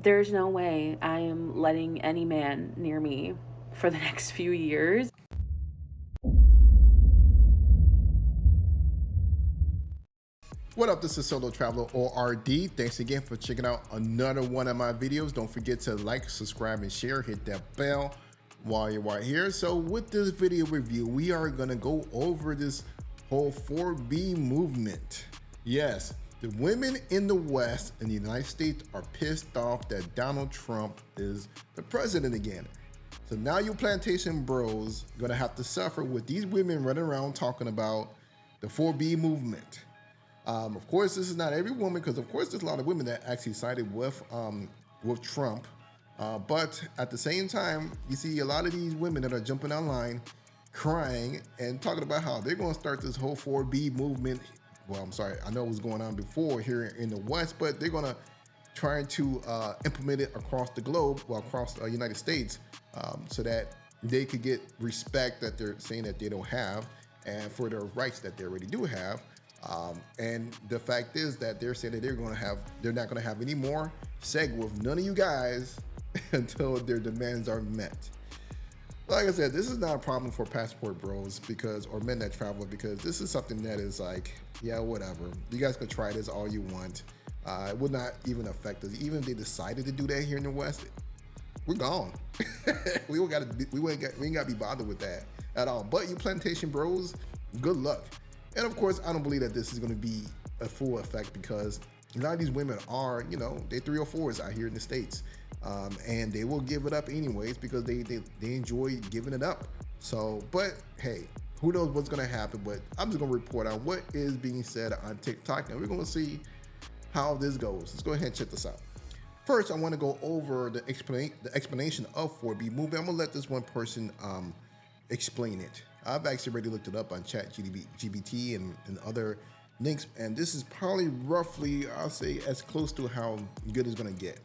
There's no way I am letting any man near me for the next few years. What up, this is Solo Traveler ORD. Thanks again for checking out another one of my videos. Don't forget to like, subscribe, and share. Hit that bell while you're right here. So with this video review, we are gonna go over this whole 4B movement. Yes, the women in the West in the United States are pissed off that Donald Trump is the president again. So now you Plantation bros gonna have to suffer with these women running around talking about the 4B movement. Of course, this is not every woman, because of course there's a lot of women that actually sided with Trump. But at the same time, you see a lot of these women that are jumping online, crying and talking about how they're going to start this whole 4B movement. Well, I'm sorry, I know it was going on before here in the West, but they're going to try to implement it across the globe, well, across the United States, so that they could get respect that they're saying that they don't have, and for their rights that they already do have. And the fact is that they're saying that they're not going to have any more sex with none of you guys until their demands are met. Like I said, this is not a problem for passport bros or men that travel, because this is something that is like, yeah, whatever. You guys can try this all you want. It would not even affect us. Even if they decided to do that here in the West, we're gone. we ain't got to be bothered with that at all. But you Plantation bros, good luck. And of course, I don't believe that this is going to be a full effect, because a lot of these women are, you know, they 304s out here in the States. And they will give it up anyways, because they enjoy giving it up. So, but hey, who knows what's going to happen. But I'm just going to report on what is being said on TikTok, and we're going to see how this goes. Let's go ahead and check this out. First, I want to go over the explanation of 4B movement. I'm going to let this one person explain it. I've actually already looked it up on ChatGPT and other links, and this is probably roughly, I'll say, as close to how good it's going to get.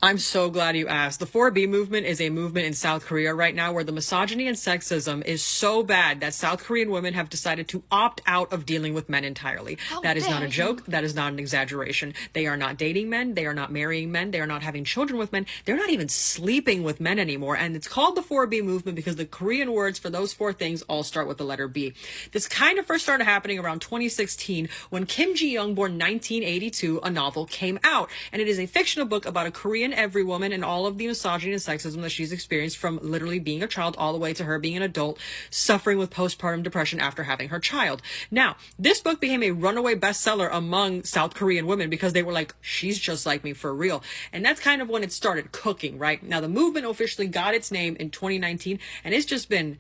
I'm so glad you asked. The 4B movement is a movement in South Korea right now where the misogyny and sexism is so bad that South Korean women have decided to opt out of dealing with men entirely. That is not a joke. That is not an exaggeration. They are not dating men. They are not marrying men. They are not having children with men. They're not even sleeping with men anymore. And it's called the 4B movement because the Korean words for those four things all start with the letter B. This kind of first started happening around 2016 when Kim Ji-young, born 1982, a novel came out. And it is a fictional book about a Korean every woman and all of the misogyny and sexism that she's experienced from literally being a child all the way to her being an adult, suffering with postpartum depression after having her child. Now, this book became a runaway bestseller among South Korean women because they were like, she's just like me for real. And that's kind of when it started cooking, right? Now, the movement officially got its name in 2019, and it's just been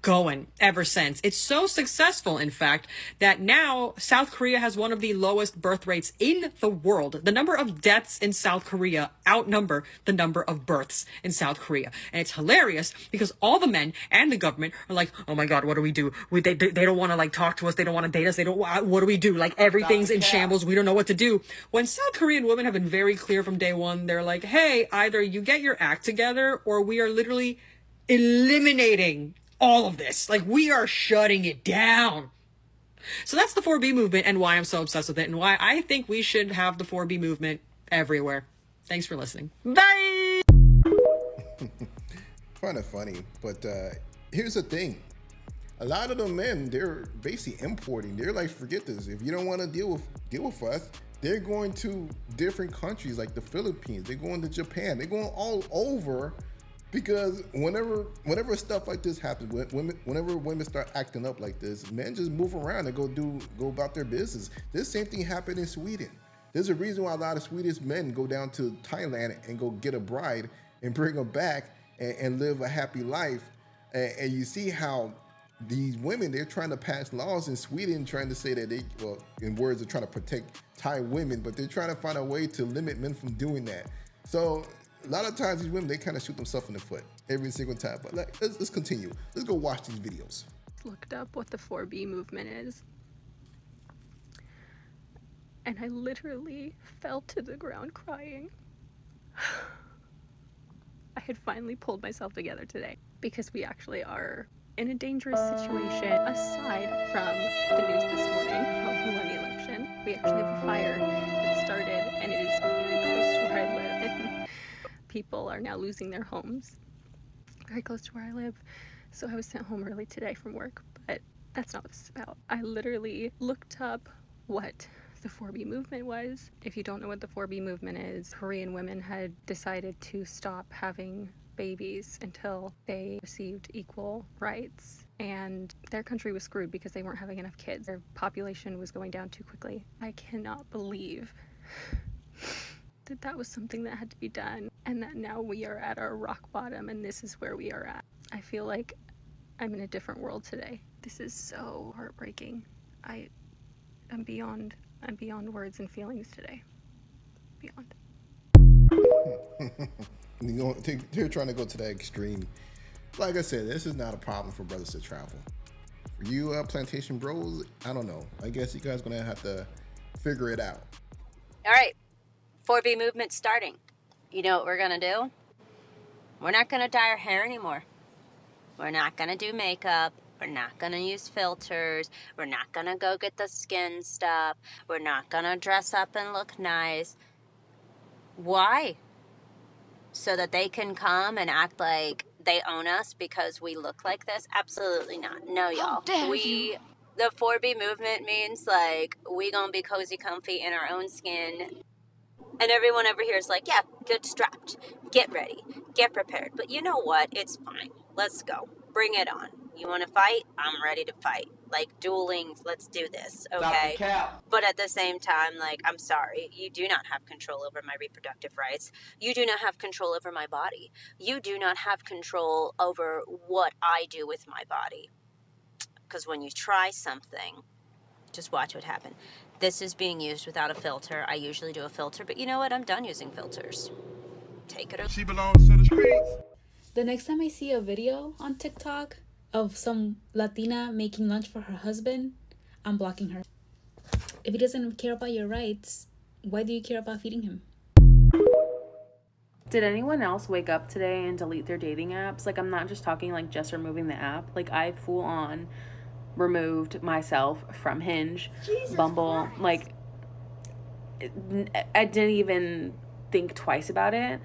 going ever since. It's so successful, in fact, that now South Korea has one of the lowest birth rates in the world. The number of deaths in South Korea outnumber the number of births in South Korea. And it's hilarious because all the men and the government are like, oh my God, what do we do? They don't want to like talk to us. They don't want to date us. What do we do? Like everything's in shambles. We don't know what to do. When South Korean women have been very clear from day one, they're like, hey, either you get your act together or we are literally eliminating all of this. Like, we are shutting it down. So that's the 4B movement and why I'm so obsessed with it and why I think we should have the 4B movement everywhere. Thanks for listening. Bye! Kind of funny, but here's the thing. A lot of the men, they're basically importing. They're like, forget this. If you don't want to deal with us, they're going to different countries like the Philippines. They're going to Japan. They're going all over. Because whenever stuff like this happens, whenever women start acting up like this, men just move around and go about their business. This same thing happened in Sweden. There's a reason why a lot of Swedish men go down to Thailand and go get a bride and bring her back and live a happy life. And you see how these women, they're trying to pass laws in Sweden, trying to say that in words, they're trying to protect Thai women, but they're trying to find a way to limit men from doing that. So a lot of times these women, they kind of shoot themselves in the foot every single time. But let's continue. Let's go watch these videos. Looked up what the 4B movement is, and I literally fell to the ground crying. I had finally pulled myself together today because we actually are in a dangerous situation. Aside from the news this morning from who won the election, we actually have a fire that started, and it is very close to where I live. If people are now losing their homes very close to where I live. So I was sent home early today from work, but that's not what this is about. I literally looked up what the 4B movement was. If you don't know what the 4B movement is, Korean women had decided to stop having babies until they received equal rights, and their country was screwed because they weren't having enough kids. Their population was going down too quickly. I cannot believe that that was something that had to be done, and that now we are at our rock bottom and this is where we are at. I feel like I'm in a different world today. This is so heartbreaking. I'm beyond words and feelings today. Beyond. They're trying to go to that extreme. Like I said, this is not a problem for brothers to travel. For you Plantation bros, I don't know. I guess you guys are gonna have to figure it out. All right, 4B movement starting. You know what we're gonna do? We're not gonna dye our hair anymore. We're not gonna do makeup. We're not gonna use filters. We're not gonna go get the skin stuff. We're not gonna dress up and look nice. Why? So that they can come and act like they own us because we look like this? Absolutely not. No, y'all. The 4B movement means like we gonna be cozy, comfy in our own skin. And everyone over here is like, yeah, get strapped, get ready, get prepared. But you know what? It's fine. Let's go. Bring it on. You want to fight? I'm ready to fight. Like dueling, let's do this, okay? But at the same time, like, I'm sorry, you do not have control over my reproductive rights. You do not have control over my body. You do not have control over what I do with my body. Because when you try something, just watch what happens. This is being used without a filter. I usually do a filter, but you know what? I'm done using filters. Take it over. She belongs to the streets. The next time I see a video on TikTok of some Latina making lunch for her husband, I'm blocking her. If he doesn't care about your rights, why do you care about feeding him? Did anyone else wake up today and delete their dating apps? Like, I'm not just talking like just removing the app. Like, I full on removed myself from Hinge, Jesus Bumble. Christ. Like, I didn't even think twice about it.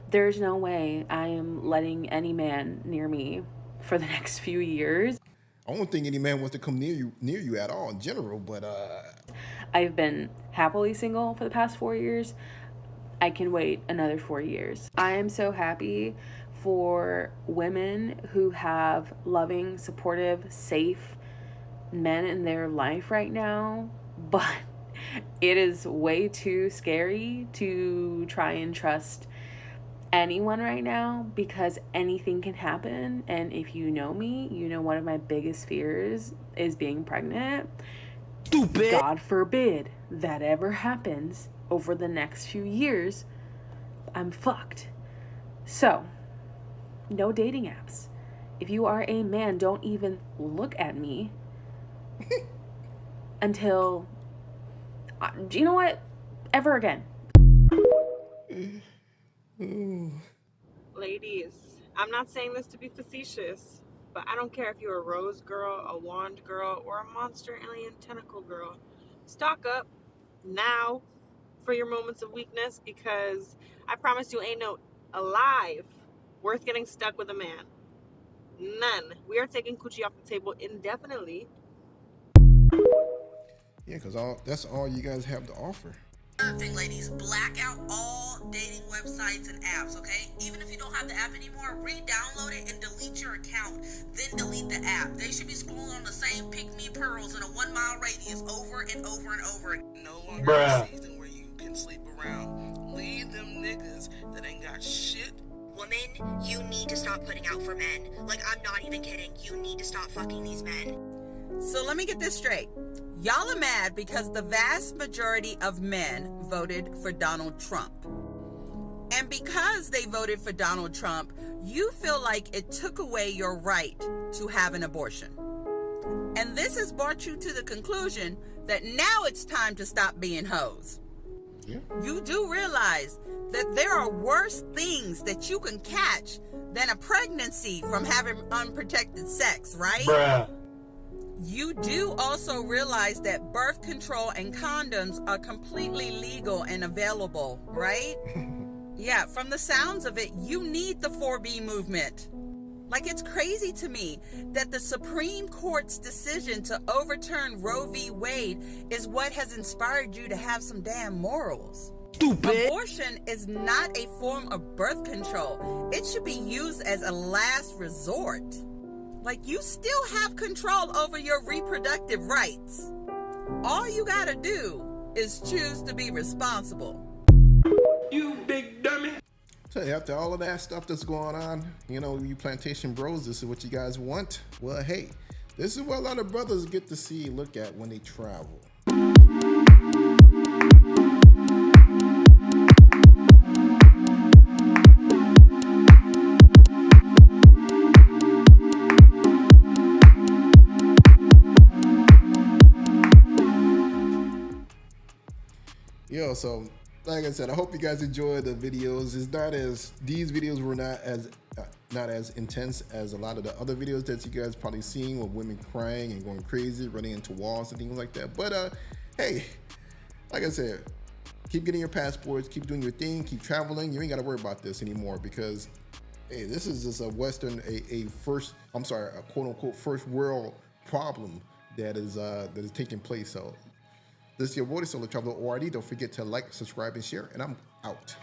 There's no way I am letting any man near me for the next few years. I don't think any man wants to come near you at all in general, but I've been happily single for the past 4 years. I can wait another 4 years. I am so happy for women who have loving, supportive, safe men in their life right now, but it is way too scary to try and trust anyone right now because anything can happen. And if you know me, you know one of my biggest fears is being pregnant. Stupid. God forbid that ever happens over the next few years. I'm fucked. So, no dating apps. If you are a man, don't even look at me until, do you know what? Ever again. Ladies, I'm not saying this to be facetious, but I don't care if you're a rose girl, a wand girl, or a monster alien tentacle girl. Stock up now for your moments of weakness, because I promise you ain't no alive worth getting stuck with a man. None. We are taking coochie off the table indefinitely. yeah, because that's all you guys have to offer. Another thing, ladies, black out all dating websites and apps, okay? Even if you don't have the app anymore, re-download it and delete your account. Then delete the app. They should be scrolling on the same pick-me pearls in a 1 mile radius over and over and over. No longer a season where you can sleep around. Leave them niggas that ain't got shit. Woman, you need to stop putting out for men. Like, I'm not even kidding. You need to stop fucking these men. So let me get this straight. Y'all are mad because the vast majority of men voted for Donald Trump. And because they voted for Donald Trump, you feel like it took away your right to have an abortion. And this has brought you to the conclusion that now it's time to stop being hoes. Yeah. You do realize that there are worse things that you can catch than a pregnancy from having unprotected sex, right? Bruh. You do also realize that birth control and condoms are completely legal and available, right? Yeah, from the sounds of it, you need the 4B movement. Like, it's crazy to me that the Supreme Court's decision to overturn Roe v. Wade is what has inspired you to have some damn morals. Stupid. Abortion is not a form of birth control. It should be used as a last resort. Like, you still have control over your reproductive rights. All you gotta do is choose to be responsible. You big dummy. So after all of that stuff that's going on, you know, you plantation bros, this is what you guys want. Well, hey, this is what a lot of brothers get to see, look at when they travel. Yo, so like I said, I hope you guys enjoyed the videos. It's not as, these videos were not as intense as a lot of the other videos that you guys probably seen with women crying and going crazy, running into walls and things like that. But hey, like I said, keep getting your passports, keep doing your thing, keep traveling. You ain't got to worry about this anymore because hey, this is just a Western, a quote unquote first world problem that is taking place. So this is your Solo Traveler ORD. Don't forget to like, subscribe, and share, and I'm out.